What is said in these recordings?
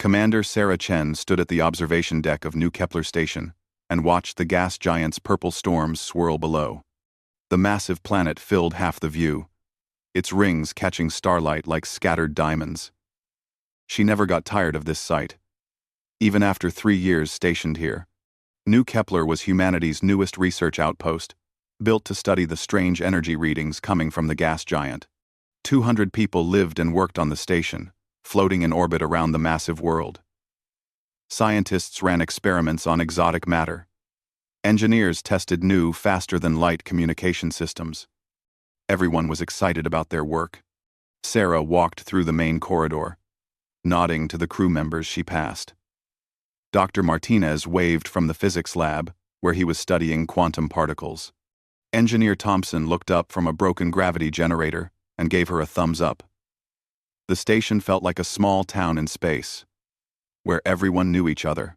Commander Sarah Chen stood at the observation deck of New Kepler Station and watched the gas giant's purple storms swirl below. The massive planet filled half the view, its rings catching starlight like scattered diamonds. She never got tired of this sight. Even after 3 years stationed here, New Kepler was humanity's newest research outpost, built to study the strange energy readings coming from the gas giant. 200 people lived and worked on the station, floating in orbit around the massive world. Scientists ran experiments on exotic matter. Engineers tested new, faster-than-light communication systems. Everyone was excited about their work. Sarah walked through the main corridor, nodding to the crew members she passed. Dr. Martinez waved from the physics lab, where he was studying quantum particles. Engineer Thompson looked up from a broken gravity generator and gave her a thumbs up. The station felt like a small town in space, where everyone knew each other.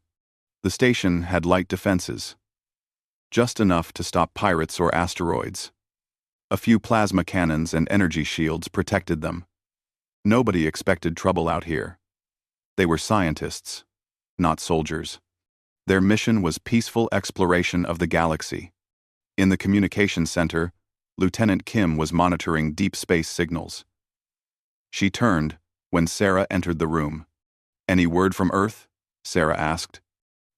The station had light defenses, just enough to stop pirates or asteroids. A few plasma cannons and energy shields protected them. Nobody expected trouble out here. They were scientists, not soldiers. Their mission was peaceful exploration of the galaxy. In the communications center, Lieutenant Kim was monitoring deep space signals. She turned when Sarah entered the room. "Any word from Earth?" Sarah asked.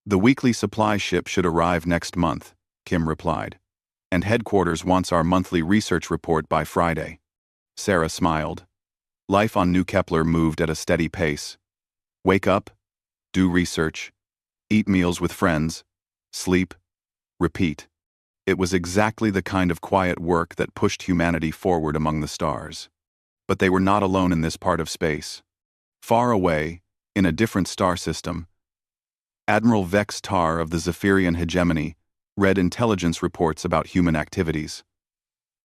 "The weekly supply ship should arrive next month," Kim replied. "And headquarters wants our monthly research report by Friday." Sarah smiled. Life on New Kepler moved at a steady pace. Wake up, do research, eat meals with friends, sleep, repeat. It was exactly the kind of quiet work that pushed humanity forward among the stars. But they were not alone in this part of space. Far away, in a different star system, Admiral Vex Tar of the Zephyrian hegemony read intelligence reports about human activities.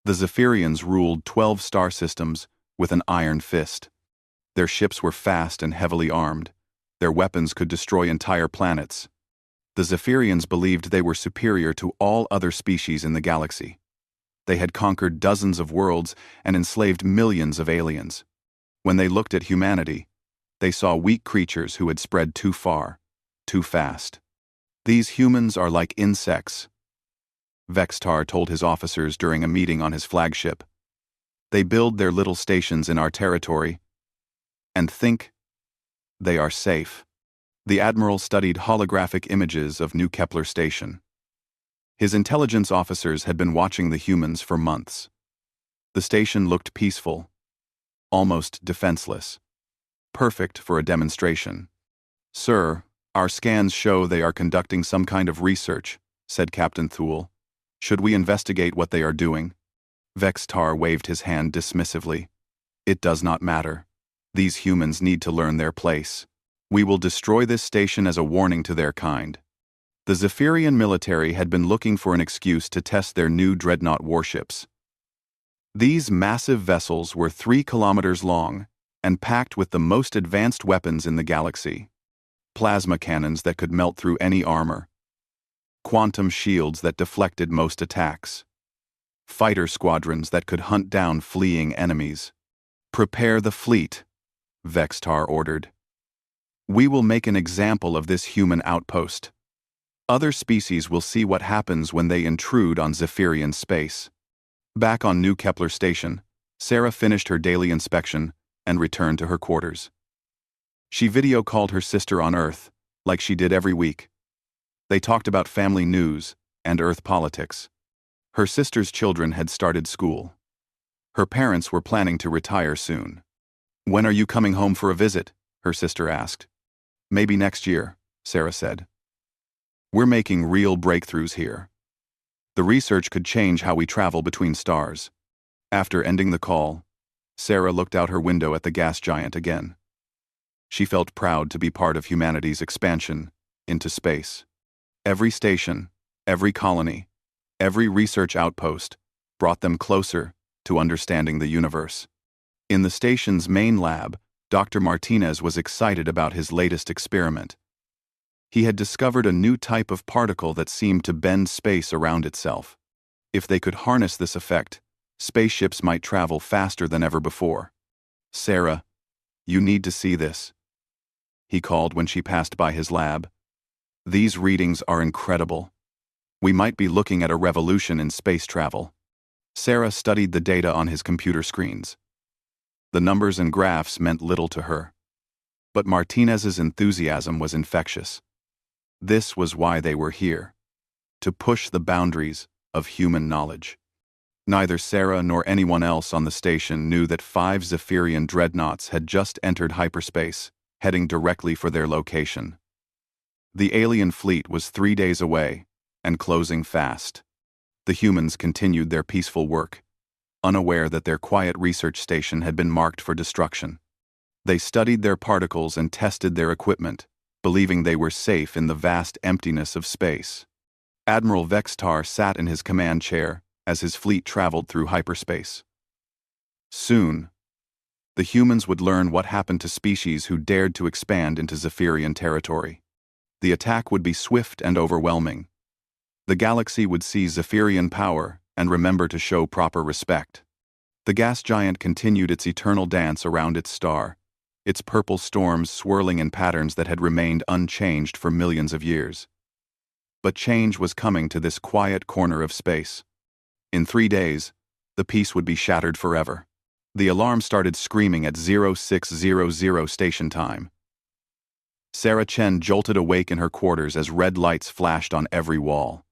The Zephyrians ruled 12 star systems with an iron fist. Their ships were fast and heavily armed. Their weapons could destroy entire planets. The Zephyrians believed they were superior to all other species in the galaxy. They had conquered dozens of worlds and enslaved millions of aliens. When they looked at humanity, they saw weak creatures who had spread too far, too fast. "These humans are like insects," Vextar told his officers during a meeting on his flagship. "They build their little stations in our territory and think they are safe." The Admiral studied holographic images of New Kepler Station. His intelligence officers had been watching the humans for months. The station looked peaceful, almost defenseless. Perfect for a demonstration. "Sir, our scans show they are conducting some kind of research," said Captain Thule. "Should we investigate what they are doing?" Vextar waved his hand dismissively. "It does not matter. These humans need to learn their place. We will destroy this station as a warning to their kind." The Zephyrian military had been looking for an excuse to test their new dreadnought warships. These massive vessels were 3 kilometers long and packed with the most advanced weapons in the galaxy. Plasma cannons that could melt through any armor. Quantum shields that deflected most attacks. Fighter squadrons that could hunt down fleeing enemies. "Prepare the fleet," Vextar ordered. "We will make an example of this human outpost. Other species will see what happens when they intrude on Zephyrian space." Back on New Kepler Station, Sarah finished her daily inspection and returned to her quarters. She video called her sister on Earth, like she did every week. They talked about family news and Earth politics. Her sister's children had started school. Her parents were planning to retire soon. "When are you coming home for a visit?" her sister asked. "Maybe next year," Sarah said. "We're making real breakthroughs here. The research could change how we travel between stars." After ending the call, Sarah looked out her window at the gas giant again. She felt proud to be part of humanity's expansion into space. Every station, every colony, every research outpost brought them closer to understanding the universe. In the station's main lab, Dr. Martinez was excited about his latest experiment. He had discovered a new type of particle that seemed to bend space around itself. If they could harness this effect, spaceships might travel faster than ever before. "Sarah, you need to see this." he called when she passed by his lab. These readings are incredible. We might be looking at a revolution in space travel. Sarah studied the data on his computer screens. The numbers and graphs meant little to her. But Martinez's enthusiasm was infectious. This was why they were here. To push the boundaries of human knowledge. Neither Sarah nor anyone else on the station knew that 5 Zephyrian dreadnoughts had just entered hyperspace, heading directly for their location. The alien fleet was 3 days away, and closing fast. The humans continued their peaceful work, unaware that their quiet research station had been marked for destruction. They studied their particles and tested their equipment, believing they were safe in the vast emptiness of space. Admiral Vextar sat in his command chair as his fleet traveled through hyperspace. Soon, the humans would learn what happened to species who dared to expand into Zephyrian territory. The attack would be swift and overwhelming. The galaxy would see Zephyrian power and remember to show proper respect. The gas giant continued its eternal dance around its star, its purple storms swirling in patterns that had remained unchanged for millions of years. But change was coming to this quiet corner of space. In 3 days, the peace would be shattered forever. The alarm started screaming at 0600 station time. Sarah Chen jolted awake in her quarters as red lights flashed on every wall.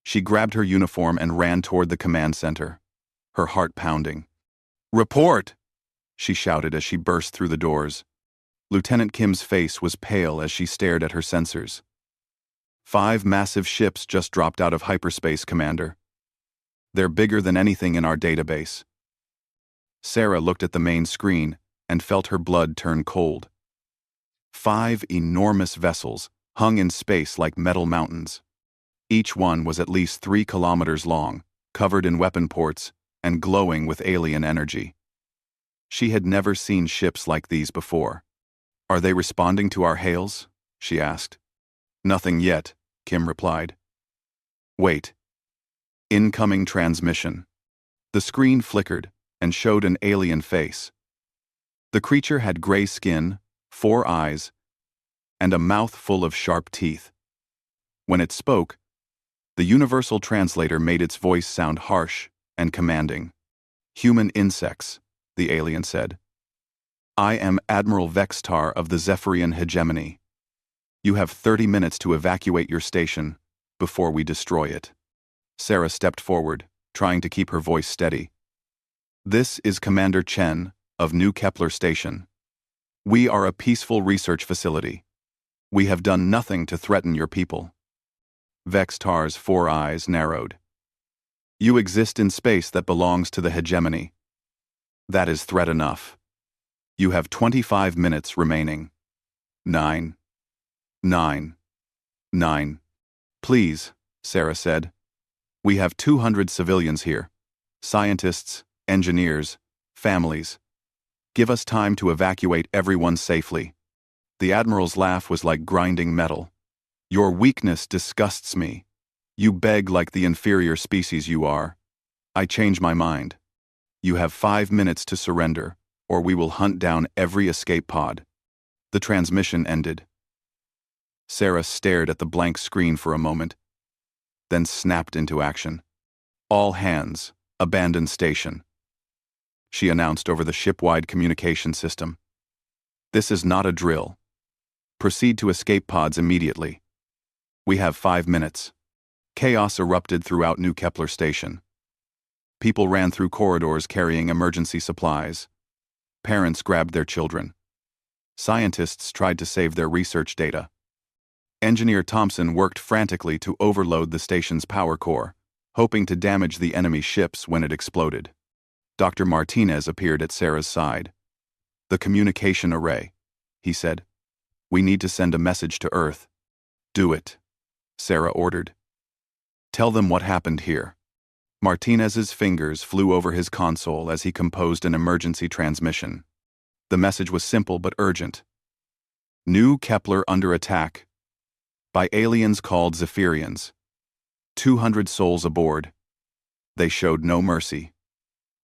She grabbed her uniform and ran toward the command center, her heart pounding. "Report!" she shouted as she burst through the doors. Lieutenant Kim's face was pale as she stared at her sensors. 5 massive ships just dropped out of hyperspace, Commander. They're bigger than anything in our database. Sarah looked at the main screen and felt her blood turn cold. 5 enormous vessels hung in space like metal mountains. Each one was at least 3 kilometers long, covered in weapon ports, and glowing with alien energy. She had never seen ships like these before. "Are they responding to our hails?" she asked. "Nothing yet," Kim replied. "Wait. Incoming transmission." The screen flickered and showed an alien face. The creature had gray skin, 4 eyes, and a mouth full of sharp teeth. When it spoke, the universal translator made its voice sound harsh and commanding. "Human insects," the alien said. "I am Admiral Vextar of the Zephyrian hegemony. You have 30 minutes to evacuate your station before we destroy it." Sarah stepped forward, trying to keep her voice steady. "This is Commander Chen of New Kepler Station. We are a peaceful research facility. We have done nothing to threaten your people." Vextar's 4 eyes narrowed. "You exist in space that belongs to the hegemony. That is threat enough. You have 25 minutes remaining. 9. 9. 9. "Please," Sarah said. "We have 200 civilians here. Scientists, engineers, families. Give us time to evacuate everyone safely." The Admiral's laugh was like grinding metal. "Your weakness disgusts me. You beg like the inferior species you are. I change my mind. You have 5 minutes to surrender, or we will hunt down every escape pod." The transmission ended. Sarah stared at the blank screen for a moment, then snapped into action. "All hands, abandon station," she announced over the ship-wide communication system. "This is not a drill. Proceed to escape pods immediately. We have 5 minutes." Chaos erupted throughout New Kepler Station. People ran through corridors carrying emergency supplies. Parents grabbed their children. Scientists tried to save their research data. Engineer Thompson worked frantically to overload the station's power core, hoping to damage the enemy ships when it exploded. Dr. Martinez appeared at Sarah's side. "The communication array," he said. "We need to send a message to Earth." "Do it," Sarah ordered. "Tell them what happened here." Martinez's fingers flew over his console as he composed an emergency transmission. The message was simple but urgent. "New Kepler under attack by aliens called Zephyrians. 200 souls aboard. They showed no mercy.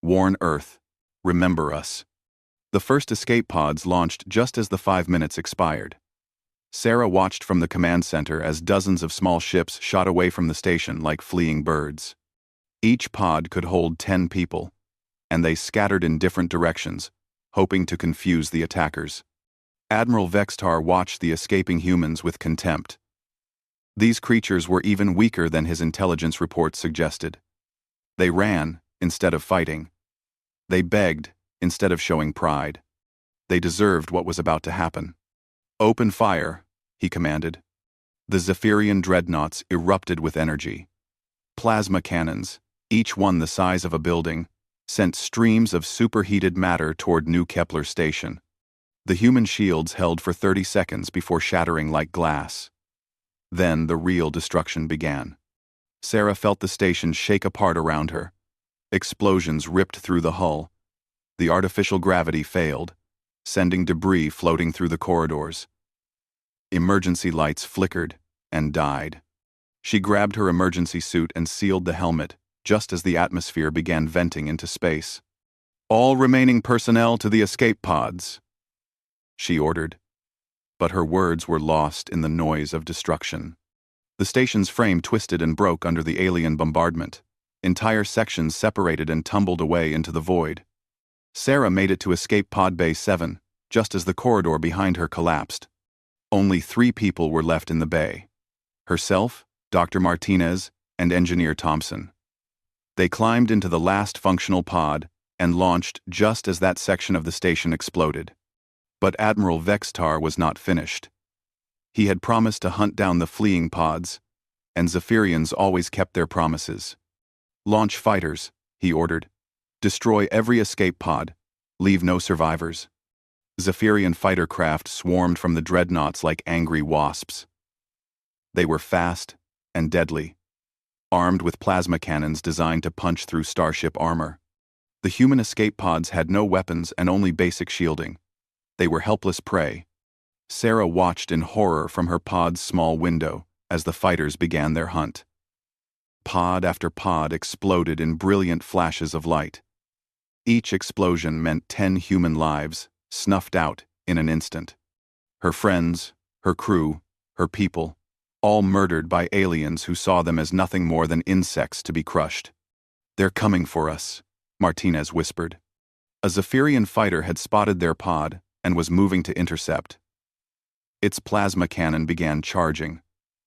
Warn Earth. Remember us." The first escape pods launched just as the 5 minutes expired. Sarah watched from the command center as dozens of small ships shot away from the station like fleeing birds. Each pod could hold 10 people, and they scattered in different directions, hoping to confuse the attackers. Admiral Vextar watched the escaping humans with contempt. These creatures were even weaker than his intelligence reports suggested. They ran instead of fighting. They begged instead of showing pride. They deserved what was about to happen. "Open fire," he commanded. The Zephyrian dreadnoughts erupted with energy. Plasma cannons, each one the size of a building, sent streams of superheated matter toward New Kepler Station. The human shields held for 30 seconds before shattering like glass. Then the real destruction began. Sarah felt the station shake apart around her. Explosions ripped through the hull. The artificial gravity failed, sending debris floating through the corridors. Emergency lights flickered and died. She grabbed her emergency suit and sealed the helmet, just as the atmosphere began venting into space. "All remaining personnel to the escape pods," she ordered. But her words were lost in the noise of destruction. The station's frame twisted and broke under the alien bombardment. Entire sections separated and tumbled away into the void. Sarah made it to escape pod bay 7, just as the corridor behind her collapsed. Only 3 people were left in the bay: herself, Dr. Martinez, and Engineer Thompson. They climbed into the last functional pod and launched just as that section of the station exploded. But Admiral Vextar was not finished. He had promised to hunt down the fleeing pods, and Zephyrians always kept their promises. "Launch fighters," he ordered. "Destroy every escape pod. Leave no survivors." Zephyrian fighter craft swarmed from the dreadnoughts like angry wasps. They were fast and deadly, armed with plasma cannons designed to punch through starship armor. The human escape pods had no weapons and only basic shielding. They were helpless prey. Sarah watched in horror from her pod's small window as the fighters began their hunt. Pod after pod exploded in brilliant flashes of light. Each explosion meant 10 human lives snuffed out in an instant. Her friends, her crew, her people, all murdered by aliens who saw them as nothing more than insects to be crushed. "They're coming for us," Martinez whispered. A Zephyrian fighter had spotted their pod and was moving to intercept. Its plasma cannon began charging,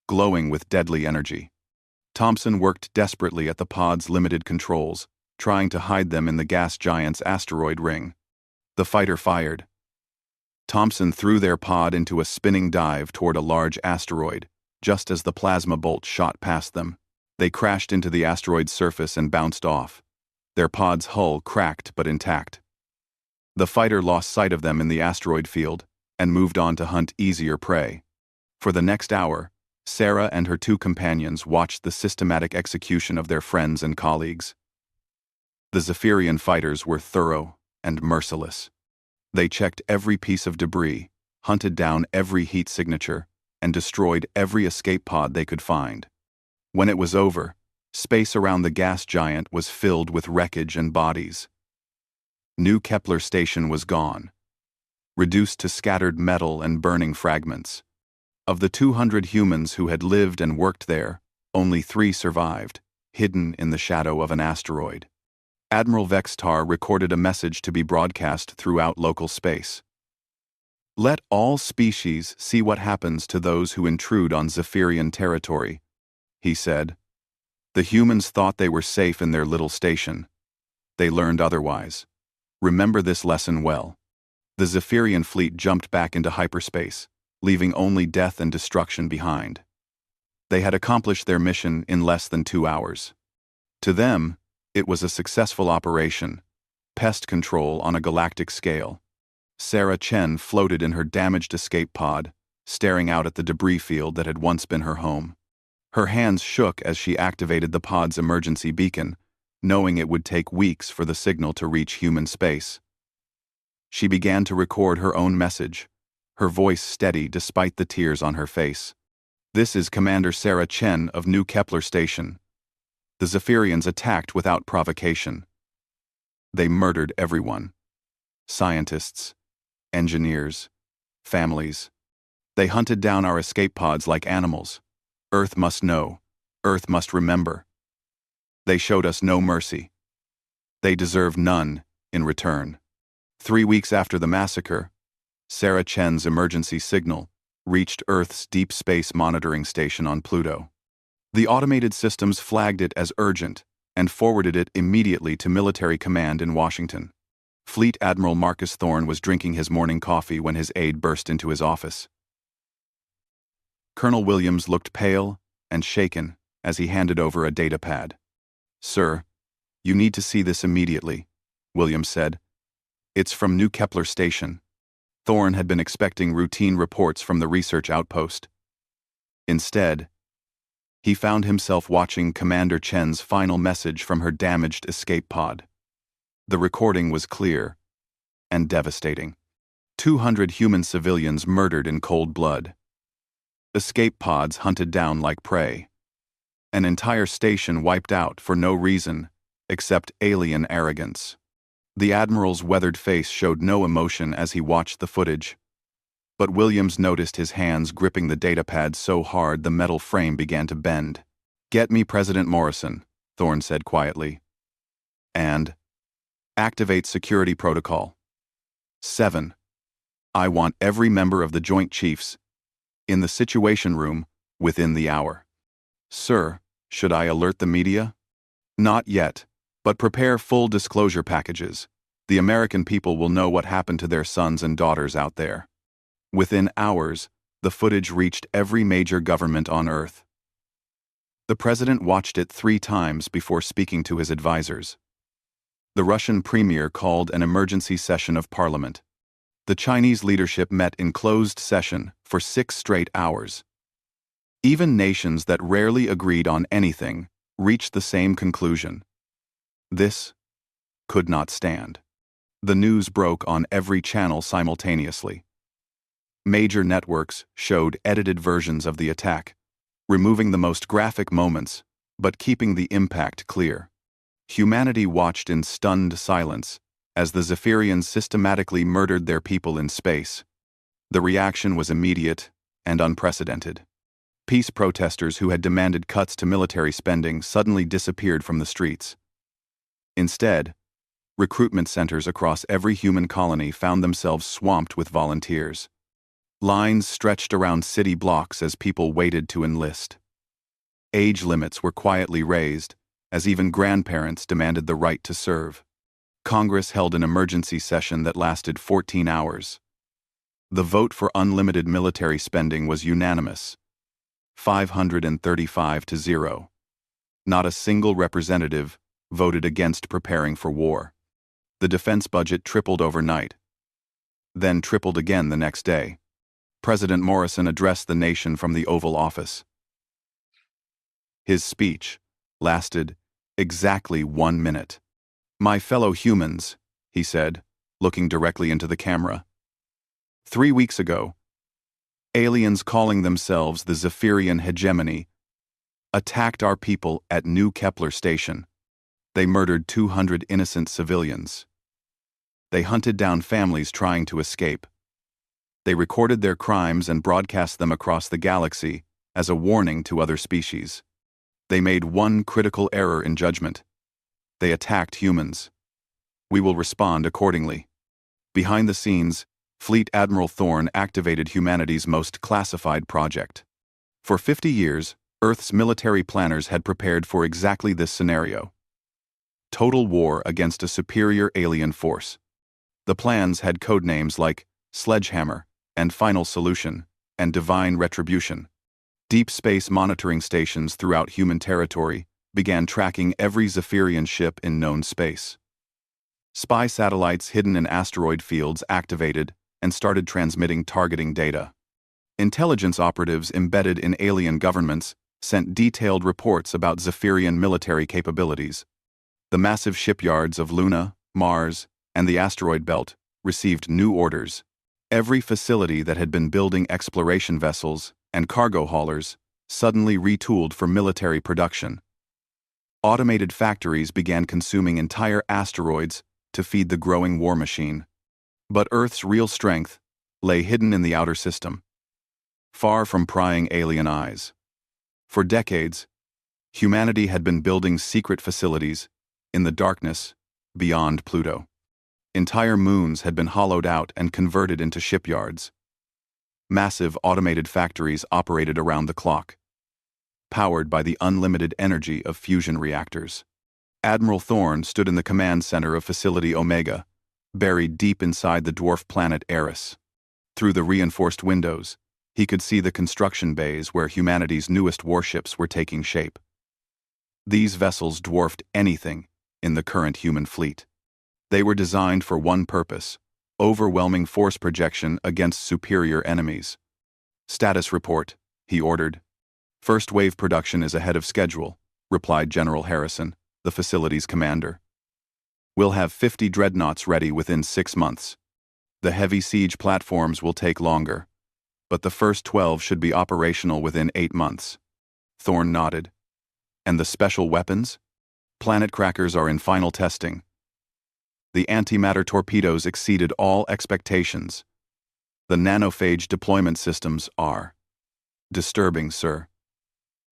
glowing with deadly energy. Thompson worked desperately at the pod's limited controls, trying to hide them in the gas giant's asteroid ring. The fighter fired. Thompson threw their pod into a spinning dive toward a large asteroid, just as the plasma bolt shot past them. They crashed into the asteroid's surface and bounced off. Their pod's hull cracked but intact. The fighter lost sight of them in the asteroid field and moved on to hunt easier prey. For the next hour, Sarah and her 2 companions watched the systematic execution of their friends and colleagues. The Zephyrian fighters were thorough and merciless. They checked every piece of debris, hunted down every heat signature, and destroyed every escape pod they could find. When it was over, space around the gas giant was filled with wreckage and bodies. New Kepler Station was gone, reduced to scattered metal and burning fragments. Of the 200 humans who had lived and worked there, only 3 survived, hidden in the shadow of an asteroid. Admiral Vextar recorded a message to be broadcast throughout local space. "Let all species see what happens to those who intrude on Zephyrian territory," he said. "The humans thought they were safe in their little station. They learned otherwise. Remember this lesson well." The Zephyrian fleet jumped back into hyperspace, leaving only death and destruction behind. They had accomplished their mission in less than 2 hours. To them, it was a successful operation, pest control on a galactic scale. Sarah Chen floated in her damaged escape pod, staring out at the debris field that had once been her home. Her hands shook as she activated the pod's emergency beacon, knowing it would take weeks for the signal to reach human space. She began to record her own message, her voice steady despite the tears on her face. "This is Commander Sarah Chen of New Kepler Station. The Zephyrians attacked without provocation. They murdered everyone. scientists, engineers, families. They hunted down our escape pods like animals. Earth must know. Earth must remember. They showed us no mercy. They deserve none in return. 3 weeks after the massacre, Sarah Chen's emergency signal reached Earth's Deep Space Monitoring Station on Pluto. The automated systems flagged it as urgent and forwarded it immediately to military command in Washington. Fleet Admiral Marcus Thorne was drinking his morning coffee when his aide burst into his office. Colonel Williams looked pale and shaken as he handed over a data pad. "Sir, you need to see this immediately," Williams said. "It's from New Kepler Station." Thorne had been expecting routine reports from the research outpost. Instead, he found himself watching Commander Chen's final message from her damaged escape pod. The recording was clear and devastating. 200 human civilians murdered in cold blood. Escape pods hunted down like prey. An entire station wiped out for no reason except alien arrogance. The Admiral's weathered face showed no emotion as he watched the footage. But Williams noticed his hands gripping the data pad so hard the metal frame began to bend. "Get me President Morrison," Thorne said quietly. "And activate security protocol. 7. I want every member of the Joint Chiefs in the Situation Room within the hour." "Sir, should I alert the media?" "Not yet, but prepare full disclosure packages. The American people will know what happened to their sons and daughters out there." Within hours, the footage reached every major government on Earth. The president watched it 3 times before speaking to his advisors. The Russian premier called an emergency session of parliament. The Chinese leadership met in closed session for 6 straight hours. Even nations that rarely agreed on anything reached the same conclusion. This could not stand. The news broke on every channel simultaneously. Major networks showed edited versions of the attack, removing the most graphic moments, but keeping the impact clear. Humanity watched in stunned silence as the Zephyrians systematically murdered their people in space. The reaction was immediate and unprecedented. Peace protesters who had demanded cuts to military spending suddenly disappeared from the streets. Instead, recruitment centers across every human colony found themselves swamped with volunteers. Lines stretched around city blocks as people waited to enlist. Age limits were quietly raised, as even grandparents demanded the right to serve. Congress held an emergency session that lasted 14 hours. The vote for unlimited military spending was unanimous, 535 to 0. Not a single representative voted against preparing for war. The defense budget tripled overnight, then tripled again the next day. President Morrison addressed the nation from the Oval Office. His speech lasted exactly 1 minute. "My fellow humans," he said, looking directly into the camera. 3 weeks ago, aliens calling themselves the Zephyrian hegemony attacked our people at New Kepler Station. They murdered 200 innocent civilians. They hunted down families trying to escape. They recorded their crimes and broadcast them across the galaxy as a warning to other species. They made one critical error in judgment. They attacked humans. We will respond accordingly. Behind the scenes, Fleet Admiral Thorne activated humanity's most classified project. For 50 years, Earth's military planners had prepared for exactly this scenario: total war against a superior alien force. The plans had codenames like Sledgehammer and Final Solution and Divine Retribution. Deep space monitoring stations throughout human territory began tracking every Zephyrian ship in known space. Spy satellites hidden in asteroid fields activated and started transmitting targeting data. Intelligence operatives embedded in alien governments sent detailed reports about Zephyrian military capabilities. The massive shipyards of Luna, Mars, and the asteroid belt received new orders. Every facility that had been building exploration vessels and cargo haulers suddenly retooled for military production. Automated factories began consuming entire asteroids to feed the growing war machine. But Earth's real strength lay hidden in the outer system, far from prying alien eyes. For decades, humanity had been building secret facilities in the darkness beyond Pluto. Entire moons had been hollowed out and converted into shipyards. Massive automated factories operated around the clock, powered by the unlimited energy of fusion reactors. Admiral Thorne stood in the command center of Facility Omega, buried deep inside the dwarf planet Eris. Through the reinforced windows, he could see the construction bays where humanity's newest warships were taking shape. These vessels dwarfed anything in the current human fleet. They were designed for one purpose: overwhelming force projection against superior enemies. "Status report," he ordered. "First wave production is ahead of schedule," replied General Harrison, the facility's commander. "We'll have 50 dreadnoughts ready within 6 months. The heavy siege platforms will take longer, but the first 12 should be operational within 8 months. Thorne nodded. "And the special weapons? Planet crackers are in final testing. The antimatter torpedoes exceeded all expectations. The nanophage deployment systems are disturbing, sir,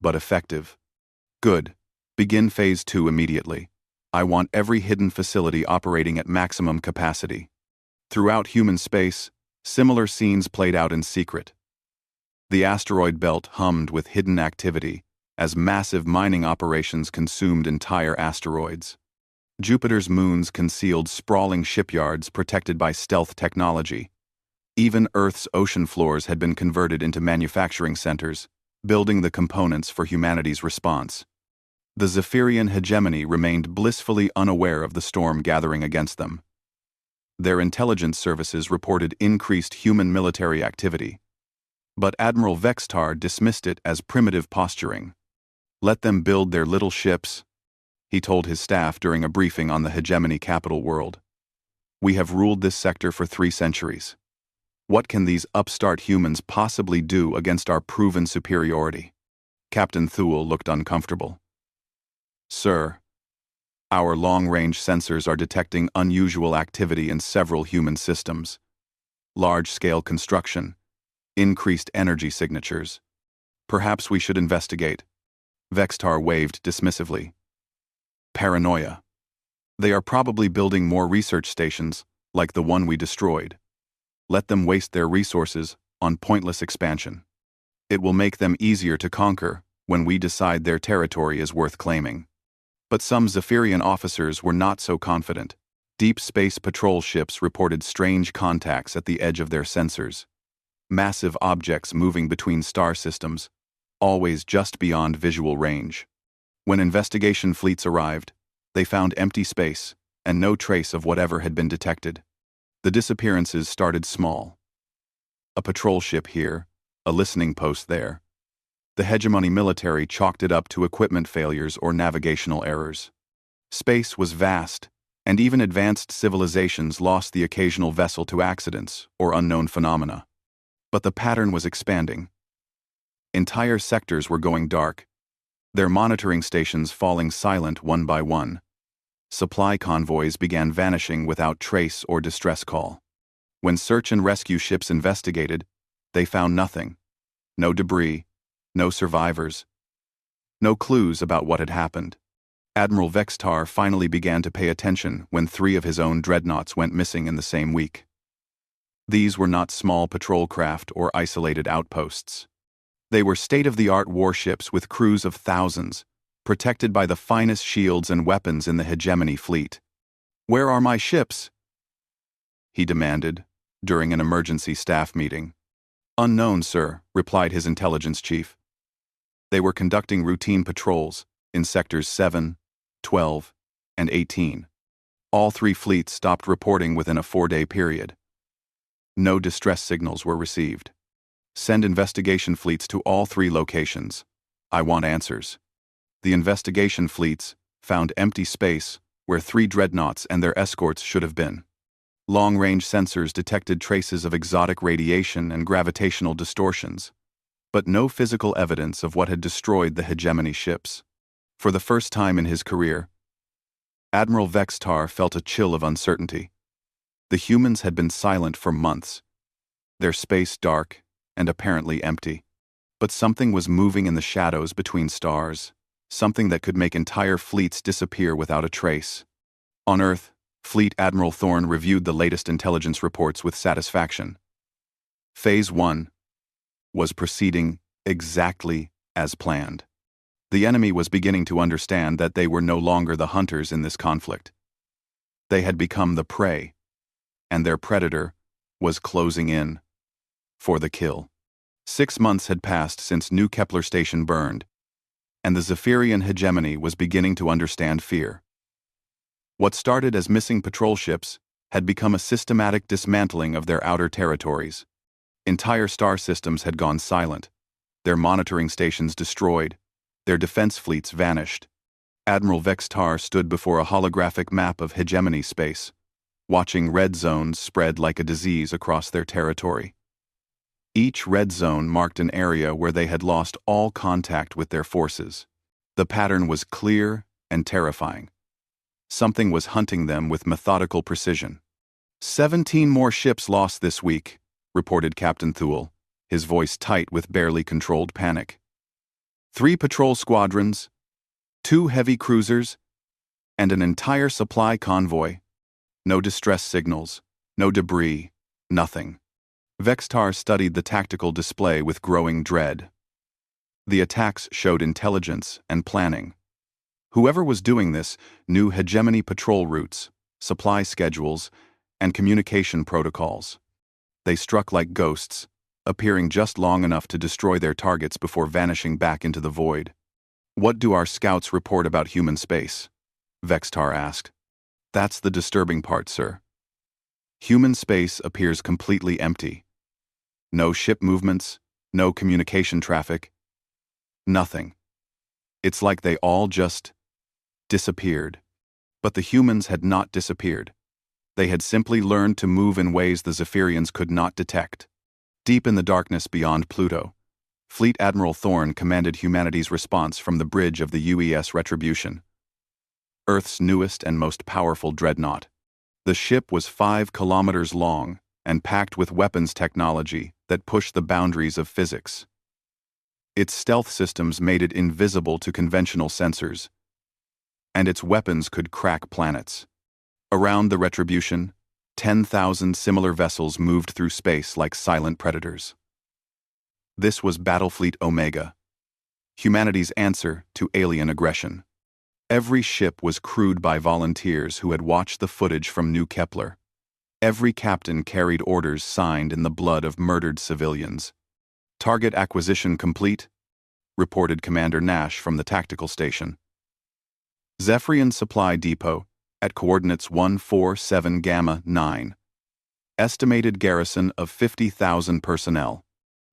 but effective." "Good. Begin Phase 2 immediately. I want every hidden facility operating at maximum capacity." Throughout human space, similar scenes played out in secret. The asteroid belt hummed with hidden activity as massive mining operations consumed entire asteroids. Jupiter's moons concealed sprawling shipyards protected by stealth technology. Even Earth's ocean floors had been converted into manufacturing centers, building the components for humanity's response. The Zephyrian hegemony remained blissfully unaware of the storm gathering against them. Their intelligence services reported increased human military activity, but Admiral Vextar dismissed it as primitive posturing. "Let them build their little ships," he told his staff during a briefing on the hegemony capital world. "We have ruled this sector for 3 centuries. What can these upstart humans possibly do against our proven superiority?" Captain Thule looked uncomfortable. "Sir, our long-range sensors are detecting unusual activity in several human systems. Large-scale construction, increased energy signatures. Perhaps we should investigate." Vextar waved dismissively. "Paranoia. They are probably building more research stations, like the one we destroyed. Let them waste their resources on pointless expansion. It will make them easier to conquer when we decide their territory is worth claiming." But some Zephyrian officers were not so confident. Deep space patrol ships reported strange contacts at the edge of their sensors. Massive objects moving between star systems, always just beyond visual range. When investigation fleets arrived, they found empty space and no trace of whatever had been detected. The disappearances started small. A patrol ship here, a listening post there. The hegemony military chalked it up to equipment failures or navigational errors. Space was vast, and even advanced civilizations lost the occasional vessel to accidents or unknown phenomena. But the pattern was expanding. Entire sectors were going dark, their monitoring stations falling silent one by one. Supply convoys began vanishing without trace or distress call. When search and rescue ships investigated, they found nothing. No debris, no survivors, no clues about what had happened. Admiral Vextar finally began to pay attention when 3 of his own dreadnoughts went missing in the same week. These were not small patrol craft or isolated outposts. They were state-of-the-art warships with crews of thousands, protected by the finest shields and weapons in the hegemony fleet. "Where are my ships?" he demanded during an emergency staff meeting. "Unknown, sir," replied his intelligence chief. They were conducting routine patrols in sectors 7, 12, and 18. All 3 fleets stopped reporting within a 4-day period. No distress signals were received. "Send investigation fleets to all 3 locations. I want answers." The investigation fleets found empty space where 3 dreadnoughts and their escorts should have been. Long-range sensors detected traces of exotic radiation and gravitational distortions, but no physical evidence of what had destroyed the hegemony ships. For the first time in his career, Admiral Vextar felt a chill of uncertainty. The humans had been silent for months, their space dark and apparently empty. But something was moving in the shadows between stars, something that could make entire fleets disappear without a trace. On Earth, Fleet Admiral Thorne reviewed the latest intelligence reports with satisfaction. Phase 1 was proceeding exactly as planned. The enemy was beginning to understand that they were no longer the hunters in this conflict. They had become the prey, and their predator was closing in for the kill. 6 months had passed since New Kepler Station burned, and the Zephyrian hegemony was beginning to understand fear. What started as missing patrol ships had become a systematic dismantling of their outer territories. Entire star systems had gone silent, their monitoring stations destroyed, their defense fleets vanished. Admiral Vextar stood before a holographic map of hegemony space, watching red zones spread like a disease across their territory. Each red zone marked an area where they had lost all contact with their forces. The pattern was clear and terrifying. Something was hunting them with methodical precision. 17 more ships lost this week, reported Captain Thule, his voice tight with barely controlled panic. 3 patrol squadrons, 2 heavy cruisers, and an entire supply convoy. No distress signals, no debris, nothing. Vextar studied the tactical display with growing dread. The attacks showed intelligence and planning. Whoever was doing this knew hegemony patrol routes, supply schedules, and communication protocols. They struck like ghosts, appearing just long enough to destroy their targets before vanishing back into the void. "What do our scouts report about human space?" Vextar asked. "That's the disturbing part, sir. Human space appears completely empty. No ship movements, no communication traffic, nothing. It's like they all just disappeared." But the humans had not disappeared. They had simply learned to move in ways the Zephyrians could not detect. Deep in the darkness beyond Pluto, Fleet Admiral Thorne commanded humanity's response from the bridge of the UES Retribution, Earth's newest and most powerful dreadnought. The ship was 5 kilometers long and packed with weapons technology that pushed the boundaries of physics. Its stealth systems made it invisible to conventional sensors, and its weapons could crack planets. Around the Retribution, 10,000 similar vessels moved through space like silent predators. This was Battlefleet Omega, humanity's answer to alien aggression. Every ship was crewed by volunteers who had watched the footage from New Kepler. Every captain carried orders signed in the blood of murdered civilians. "Target acquisition complete," reported Commander Nash from the tactical station. "Zephyrian Supply Depot at coordinates 147 Gamma 9. Estimated garrison of 50,000 personnel."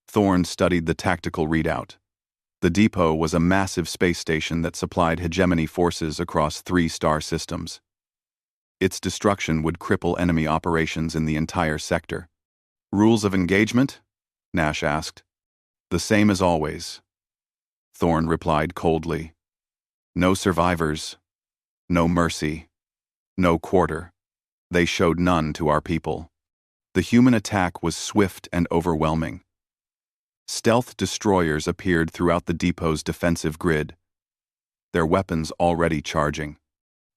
Thorne studied the tactical readout. The depot was a massive space station that supplied hegemony forces across 3 star systems. Its destruction would cripple enemy operations in the entire sector. "Rules of engagement?" Nash asked. "The same as always," Thorne replied coldly. "No survivors, no mercy, no quarter." They showed none to our people. The human attack was swift and overwhelming. Stealth destroyers appeared throughout the depot's defensive grid, their weapons already charging.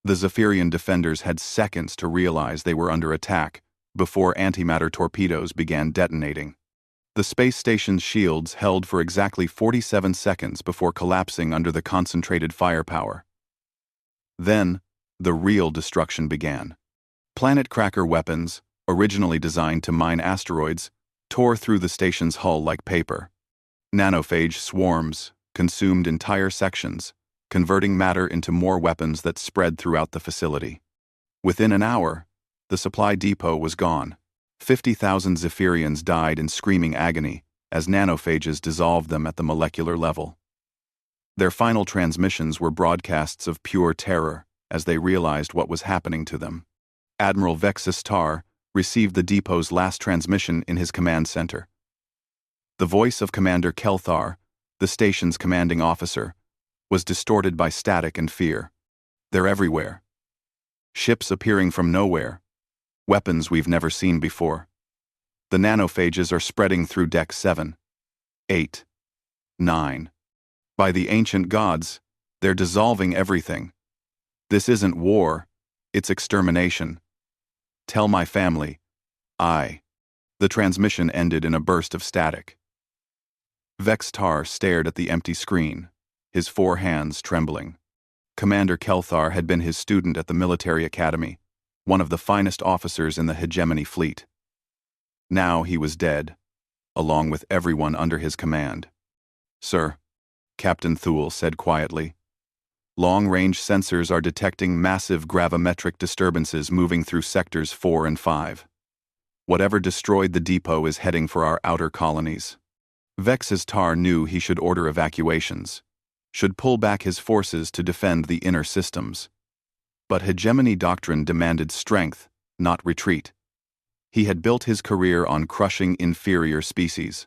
The Zephyrian defenders had seconds to realize they were under attack before antimatter torpedoes began detonating. The space station's shields held for exactly 47 seconds before collapsing under the concentrated firepower. Then, the real destruction began. Planet cracker weapons, originally designed to mine asteroids, tore through the station's hull like paper. Nanophage swarms consumed entire sections, converting matter into more weapons that spread throughout the facility. Within an hour, the supply depot was gone. 50,000 Zephyrians died in screaming agony as nanophages dissolved them at the molecular level. Their final transmissions were broadcasts of pure terror as they realized what was happening to them. Admiral Vexus Tar received the depot's last transmission in his command center. The voice of Commander Kelthar, the station's commanding officer, was distorted by static and fear. "They're everywhere. Ships appearing from nowhere. weapons we've never seen before. The nanophages are spreading through Deck 7, 8, 9. By the ancient gods, they're dissolving everything. This isn't war, it's extermination. Tell my family. The transmission ended in a burst of static. Vex Tar stared at the empty screen, his 4 hands trembling. Commander Kelthar had been his student at the military academy, one of the finest officers in the hegemony fleet. Now he was dead, along with everyone under his command. "Sir," Captain Thule said quietly, "long-range sensors are detecting massive gravimetric disturbances moving through sectors 4 and 5. Whatever destroyed the depot is heading for our outer colonies." Vex's Tar knew he should order evacuations, should pull back his forces to defend the inner systems. But hegemony doctrine demanded strength, not retreat. He had built his career on crushing inferior species.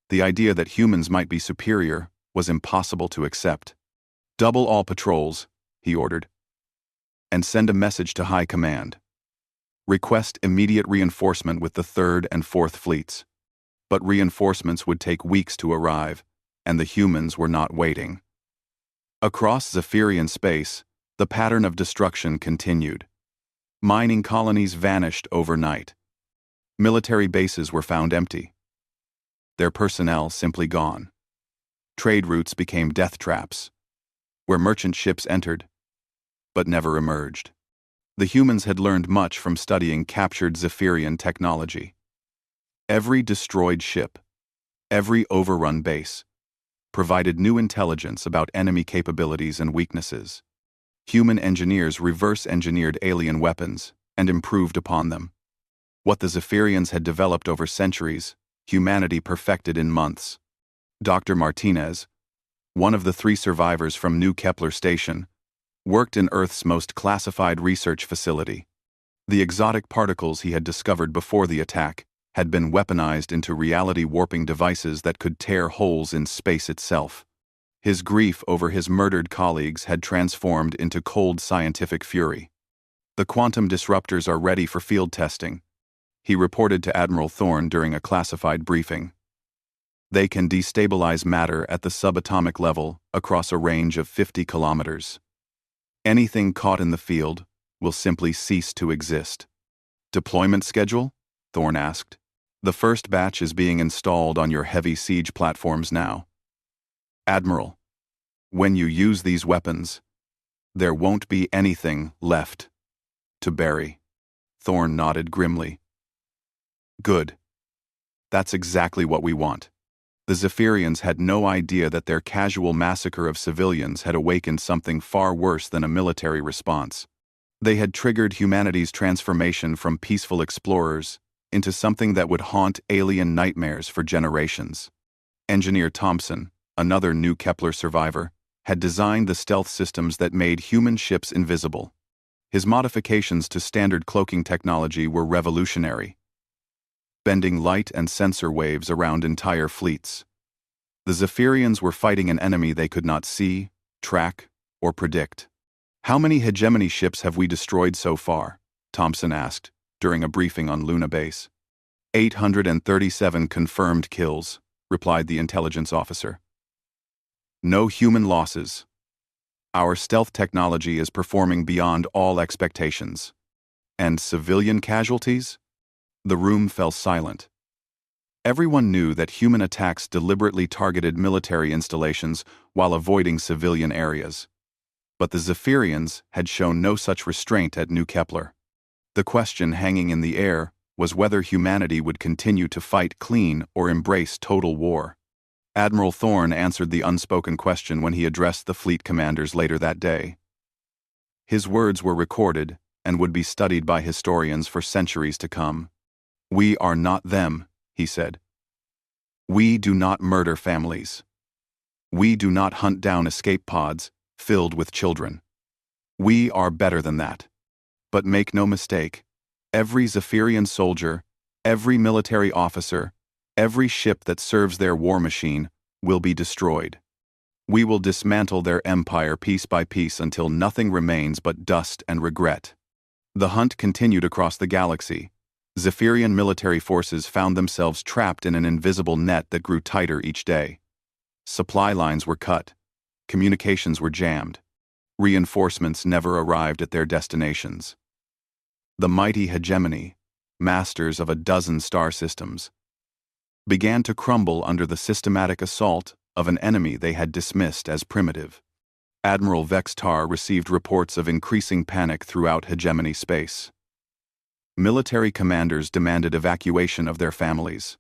The idea that humans might be superior was impossible to accept. "Double all patrols," he ordered, "and send a message to High Command. Request immediate reinforcement with the 3rd and 4th fleets." But reinforcements would take weeks to arrive, and the humans were not waiting. Across Zephyrian space, the pattern of destruction continued. Mining colonies vanished overnight. Military bases were found empty. Their personnel simply gone. Trade routes became death traps, where merchant ships entered, but never emerged. The humans had learned much from studying captured Zephyrian technology. Every destroyed ship, every overrun base, provided new intelligence about enemy capabilities and weaknesses. Human engineers reverse-engineered alien weapons and improved upon them. What the Zephyrians had developed over centuries, humanity perfected in months. Dr. Martinez, one of the 3 survivors from New Kepler Station, worked in Earth's most classified research facility. The exotic particles he had discovered before the attack had been weaponized into reality-warping devices that could tear holes in space itself. His grief over his murdered colleagues had transformed into cold scientific fury. "The quantum disruptors are ready for field testing," he reported to Admiral Thorne during a classified briefing. "They can destabilize matter at the subatomic level across a range of 50 kilometers. Anything caught in the field will simply cease to exist." "Deployment schedule?" Thorne asked. "The first batch is being installed on your heavy siege platforms now. Admiral, when you use these weapons, there won't be anything left to bury." Thorne nodded grimly. "Good. That's exactly what we want." The Zephyrians had no idea that their casual massacre of civilians had awakened something far worse than a military response. They had triggered humanity's transformation from peaceful explorers into something that would haunt alien nightmares for generations. Engineer Thompson, another New Kepler survivor, had designed the stealth systems that made human ships invisible. His modifications to standard cloaking technology were revolutionary, bending light and sensor waves around entire fleets. The Zephyrians were fighting an enemy they could not see, track, or predict. "How many hegemony ships have we destroyed so far?" Thompson asked during a briefing on Luna Base. 837 confirmed kills, replied the intelligence officer. "No human losses. Our stealth technology is performing beyond all expectations." "And civilian casualties?" The room fell silent. Everyone knew that human attacks deliberately targeted military installations while avoiding civilian areas. But the Zephyrians had shown no such restraint at New Kepler. The question hanging in the air was whether humanity would continue to fight clean or embrace total war. Admiral Thorne answered the unspoken question when he addressed the fleet commanders later that day. His words were recorded and would be studied by historians for centuries to come. "We are not them," he said. "We do not murder families. We do not hunt down escape pods filled with children. We are better than that. But make no mistake, every Zephyrian soldier, every military officer, every ship that serves their war machine will be destroyed. We will dismantle their empire piece by piece until nothing remains but dust and regret." The hunt continued across the galaxy. Zephyrian military forces found themselves trapped in an invisible net that grew tighter each day. Supply lines were cut. Communications were jammed. Reinforcements never arrived at their destinations. The mighty hegemony, masters of a dozen star systems, began to crumble under the systematic assault of an enemy they had dismissed as primitive. Admiral Vextar received reports of increasing panic throughout hegemony space. Military commanders demanded evacuation of their families.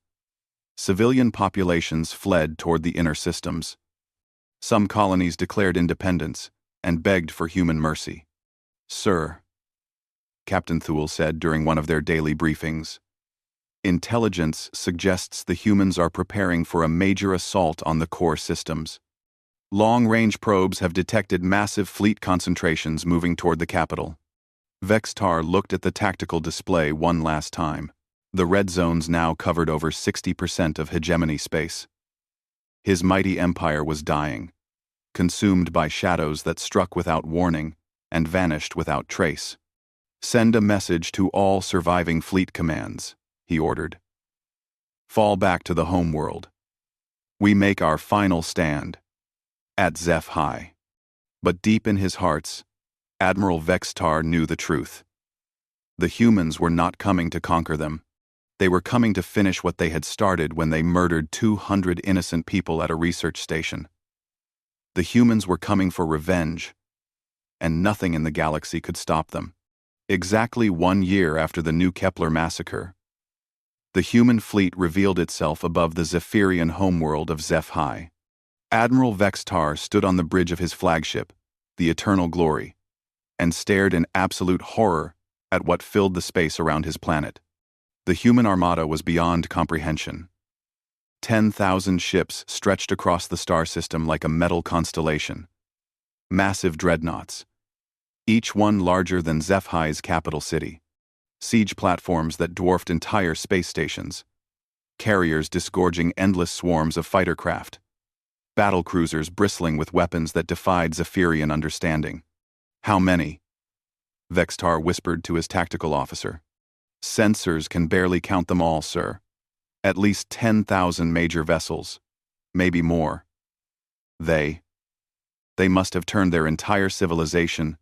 Civilian populations fled toward the inner systems. Some colonies declared independence and begged for human mercy. "Sir," Captain Thule said during one of their daily briefings, "intelligence suggests the humans are preparing for a major assault on the core systems. Long-range probes have detected massive fleet concentrations moving toward the capital." Vextar looked at the tactical display one last time. The red zones now covered over 60% of hegemony space. His mighty empire was dying, consumed by shadows that struck without warning and vanished without trace. "Send a message to all surviving fleet commands," he ordered. "Fall back to the homeworld. We make our final stand at HFY." But deep in his hearts, Admiral Vextar knew the truth. The humans were not coming to conquer them. They were coming to finish what they had started when they murdered 200 innocent people at a research station. The humans were coming for revenge, and nothing in the galaxy could stop them. Exactly 1 year after the New Kepler massacre, the human fleet revealed itself above the Zephyrian homeworld of HFY. Admiral Vextar stood on the bridge of his flagship, the Eternal Glory, and stared in absolute horror at what filled the space around his planet. The human armada was beyond comprehension. 10,000 ships stretched across the star system like a metal constellation. Massive dreadnoughts, each one larger than HFY's capital city. Siege platforms that dwarfed entire space stations. Carriers disgorging endless swarms of fighter craft. Battle cruisers bristling with weapons that defied Zephyrian understanding. "How many?" Vextar whispered to his tactical officer. "Sensors can barely count them all, sir. At least 10,000 major vessels, maybe more. They must have turned their entire civilization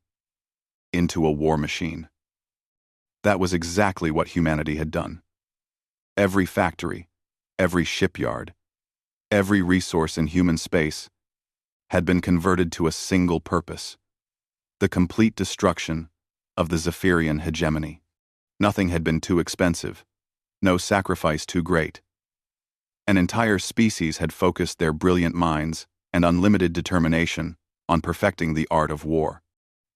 into a war machine." That was exactly what humanity had done. Every factory, every shipyard, every resource in human space had been converted to a single purpose: the complete destruction of the Zephyrian hegemony. Nothing had been too expensive, no sacrifice too great. An entire species had focused their brilliant minds and unlimited determination on perfecting the art of war.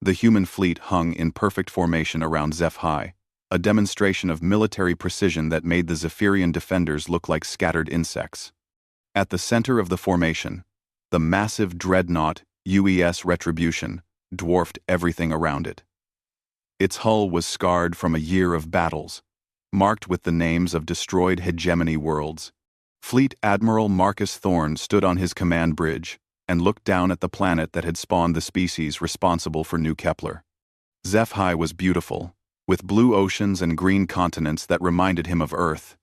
The human fleet hung in perfect formation around HFY, a demonstration of military precision that made the Zephyrian defenders look like scattered insects. At the center of the formation, the massive dreadnought UES Retribution dwarfed everything around it. Its hull was scarred from a year of battles, marked with the names of destroyed hegemony worlds. Fleet Admiral Marcus Thorne stood on his command bridge and looked down at the planet that had spawned the species responsible for New Kepler. HFY was beautiful, with blue oceans and green continents that reminded him of Earth.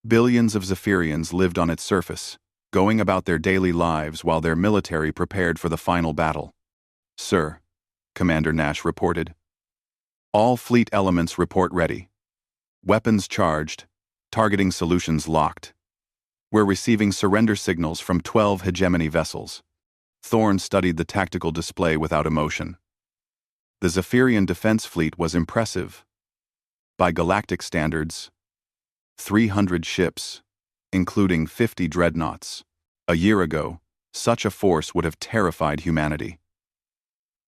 Billions of Zephyrians lived on its surface, going about their daily lives while their military prepared for the final battle. "Sir," Commander Nash reported, "all fleet elements report ready. Weapons charged, targeting solutions locked. We're receiving surrender signals from 12 hegemony vessels." Thorne studied the tactical display without emotion. The Zephyrian defense fleet was impressive. By galactic standards, 300 ships, including 50 dreadnoughts. A year ago, such a force would have terrified humanity.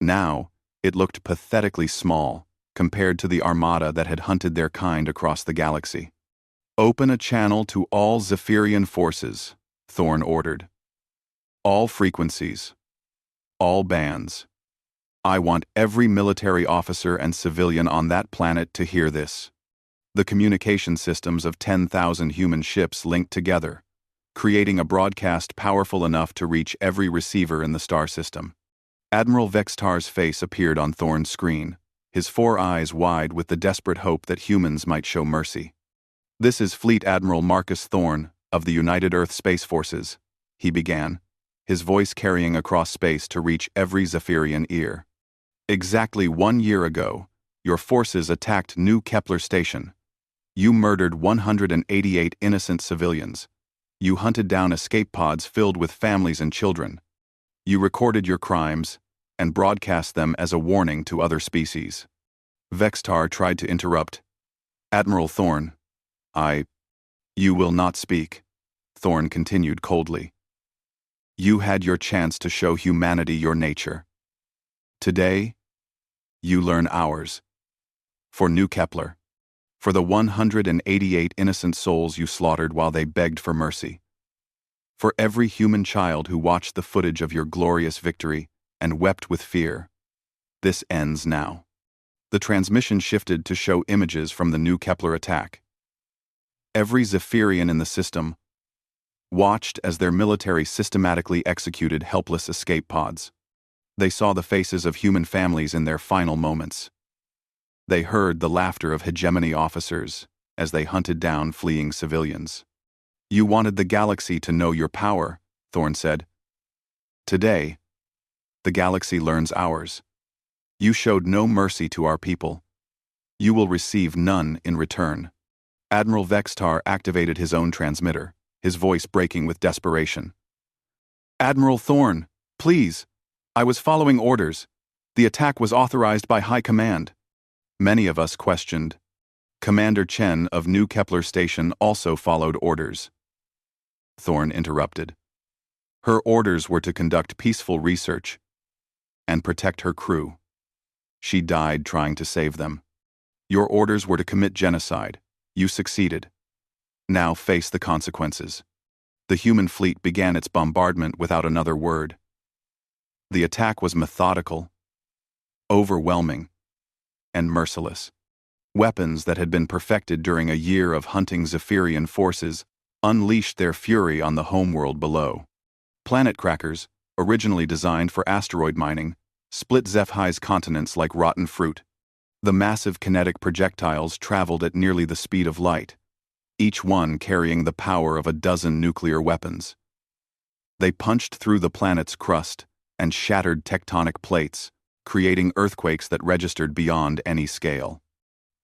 Now, it looked pathetically small compared to the armada that had hunted their kind across the galaxy. "Open a channel to all Zephyrian forces," Thorne ordered. "All frequencies. All bands. I want every military officer and civilian on that planet to hear this." The communication systems of 10,000 human ships linked together, creating a broadcast powerful enough to reach every receiver in the star system. Admiral Vextar's face appeared on Thorne's screen, his 4 eyes wide with the desperate hope that humans might show mercy. "This is Fleet Admiral Marcus Thorne of the United Earth Space Forces," he began, his voice carrying across space to reach every Zephyrian ear. "Exactly 1 year ago, your forces attacked New Kepler Station. You murdered 188 innocent civilians. You hunted down escape pods filled with families and children. You recorded your crimes and broadcast them as a warning to other species." Vextar tried to interrupt. "Admiral Thorne, You will not speak," Thorne continued coldly. "You had your chance to show humanity your nature. Today, you learn ours. For New Kepler. For the 188 innocent souls you slaughtered while they begged for mercy. For every human child who watched the footage of your glorious victory and wept with fear. This ends now." The transmission shifted to show images from the New Kepler attack. Every Zephyrian in the system watched as their military systematically executed helpless escape pods. They saw the faces of human families in their final moments. They heard the laughter of hegemony officers as they hunted down fleeing civilians. "You wanted the galaxy to know your power," Thorne said. "Today, the galaxy learns ours. You showed no mercy to our people. You will receive none in return." Admiral Vextar activated his own transmitter, his voice breaking with desperation. "Admiral Thorne, please. I was following orders. The attack was authorized by High Command." Many of us questioned. Commander Chen of New Kepler Station also followed orders. Thorne interrupted. Her orders were to conduct peaceful research and protect her crew. She died trying to save them. Your orders were to commit genocide. You succeeded. Now face the consequences. The human fleet began its bombardment without another word. The attack was methodical, overwhelming, and merciless. Weapons that had been perfected during a year of hunting Zephyrian forces unleashed their fury on the homeworld below. Planet crackers, originally designed for asteroid mining, split Zephy's continents like rotten fruit. The massive kinetic projectiles traveled at nearly the speed of light, each one carrying the power of a dozen nuclear weapons. They punched through the planet's crust and shattered tectonic plates, creating earthquakes that registered beyond any scale.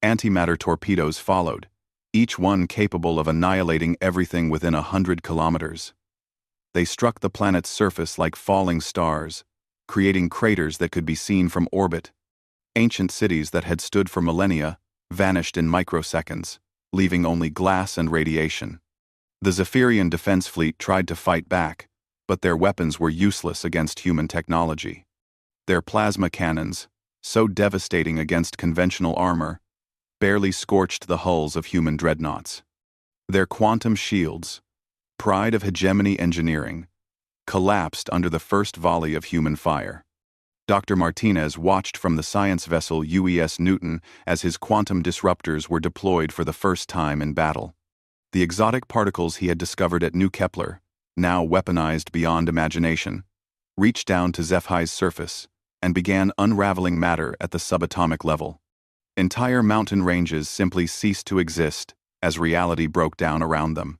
Antimatter torpedoes followed, each one capable of annihilating everything within 100 kilometers. They struck the planet's surface like falling stars, creating craters that could be seen from orbit. Ancient cities that had stood for millennia vanished in microseconds, leaving only glass and radiation. The Zephyrian defense fleet tried to fight back, but their weapons were useless against human technology. Their plasma cannons, so devastating against conventional armor, barely scorched the hulls of human dreadnoughts. Their quantum shields, pride of hegemony engineering, collapsed under the first volley of human fire. Dr. Martinez watched from the science vessel UES Newton as his quantum disruptors were deployed for the first time in battle. The exotic particles he had discovered at New Kepler, now weaponized beyond imagination, reached down to Zephy's surface and began unraveling matter at the subatomic level. Entire mountain ranges simply ceased to exist as reality broke down around them.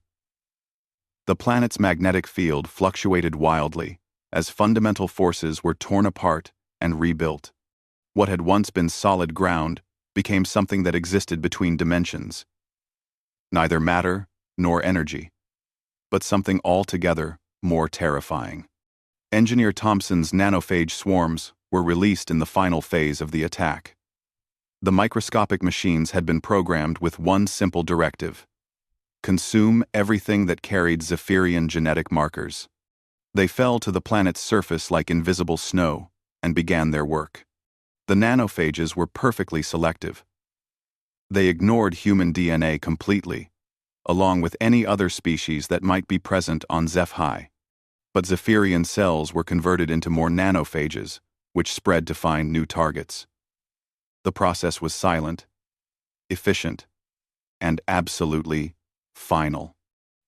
The planet's magnetic field fluctuated wildly as fundamental forces were torn apart and rebuilt. What had once been solid ground became something that existed between dimensions. Neither matter nor energy, but something altogether more terrifying. Engineer Thompson's nanophage swarms were released in the final phase of the attack. The microscopic machines had been programmed with one simple directive: consume everything that carried Zephyrian genetic markers. They fell to the planet's surface like invisible snow and began their work. The nanophages were perfectly selective. They ignored human DNA completely, along with any other species that might be present on Zephy. But Zephyrian cells were converted into more nanophages, which spread to find new targets. The process was silent, efficient, and absolutely final.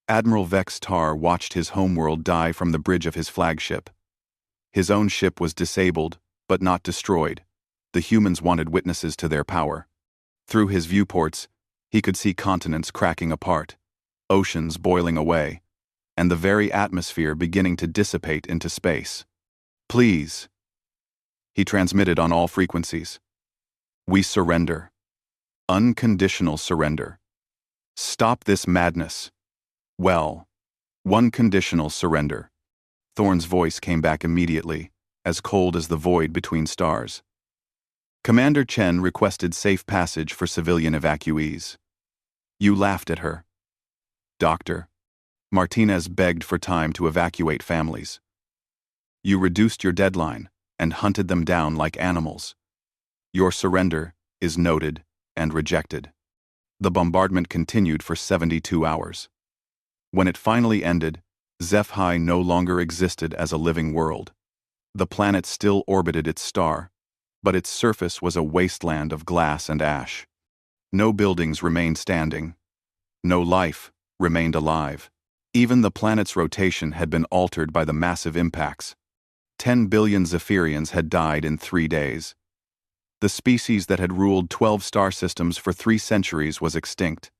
Admiral Vextar watched his homeworld die from the bridge of his flagship. His own ship was disabled, but not destroyed, The humans wanted witnesses to their power. Through his viewports, he could see continents cracking apart, oceans boiling away, and the very atmosphere beginning to dissipate into space. Please. He transmitted on all frequencies. We surrender. Unconditional surrender. Stop this madness. Well, one conditional surrender. Thorne's voice came back immediately, as cold as the void between stars. Commander Chen requested safe passage for civilian evacuees. You laughed at her. Doctor. Martinez begged for time to evacuate families. You reduced your deadline and hunted them down like animals. Your surrender is noted and rejected. The bombardment continued for 72 hours. When it finally ended, HFY no longer existed as a living world. The planet still orbited its star, but its surface was a wasteland of glass and ash. No buildings remained standing. No life remained alive. Even the planet's rotation had been altered by the massive impacts. 10 billion Zephyrians had died in 3 days. The species that had ruled 12 star systems for 3 centuries was extinct.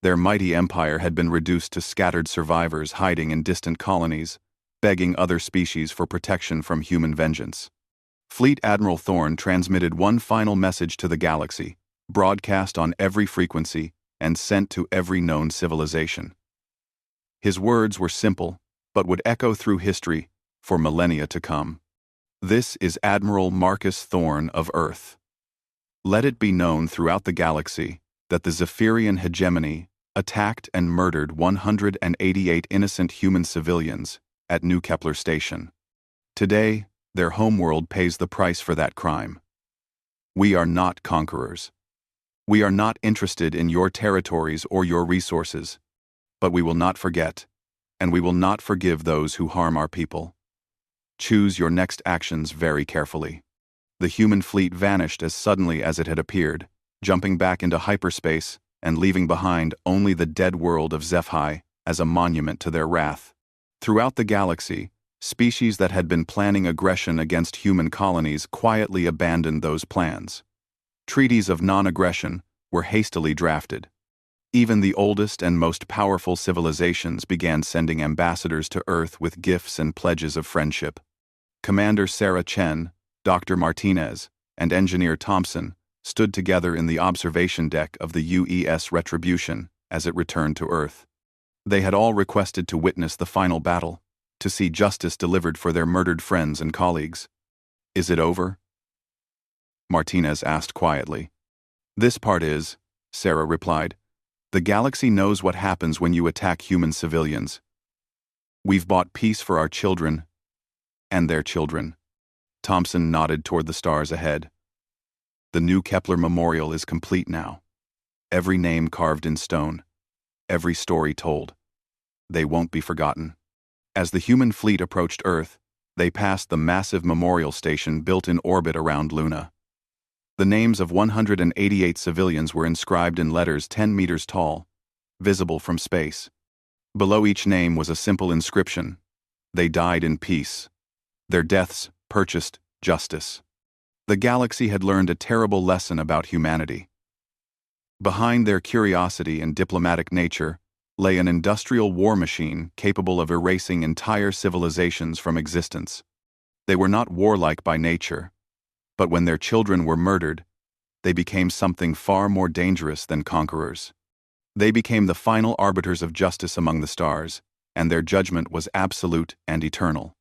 Their mighty empire had been reduced to scattered survivors hiding in distant colonies, begging other species for protection from human vengeance. Fleet Admiral Thorne transmitted one final message to the galaxy, broadcast on every frequency and sent to every known civilization. His words were simple, but would echo through history for millennia to come. This is Admiral Marcus Thorne of Earth. Let it be known throughout the galaxy that the Zephyrian hegemony attacked and murdered 188 innocent human civilians at New Kepler Station. Today, their homeworld pays the price for that crime. We are not conquerors. We are not interested in your territories or your resources, but we will not forget, and we will not forgive those who harm our people. Choose your next actions very carefully. The human fleet vanished as suddenly as it had appeared, jumping back into hyperspace and leaving behind only the dead world of HFY as a monument to their wrath. Throughout the galaxy, species that had been planning aggression against human colonies quietly abandoned those plans. Treaties of non-aggression were hastily drafted. Even the oldest and most powerful civilizations began sending ambassadors to Earth with gifts and pledges of friendship. Commander Sarah Chen, Dr. Martinez, and Engineer Thompson stood together in the observation deck of the UES Retribution as it returned to Earth. They had all requested to witness the final battle, to see justice delivered for their murdered friends and colleagues. Is it over? Martinez asked quietly. This part is, Sarah replied. The galaxy knows what happens when you attack human civilians. We've bought peace for our children and their children. Thompson nodded toward the stars ahead. The New Kepler Memorial is complete now. Every name carved in stone. Every story told. They won't be forgotten. As the human fleet approached Earth, they passed the massive memorial station built in orbit around Luna. The names of 188 civilians were inscribed in letters 10 meters tall, visible from space. Below each name was a simple inscription. They died in peace. Their deaths purchased justice. The galaxy had learned a terrible lesson about humanity. Behind their curiosity and diplomatic nature lay an industrial war machine capable of erasing entire civilizations from existence. They were not warlike by nature, but when their children were murdered, they became something far more dangerous than conquerors. They became the final arbiters of justice among the stars, and their judgment was absolute and eternal.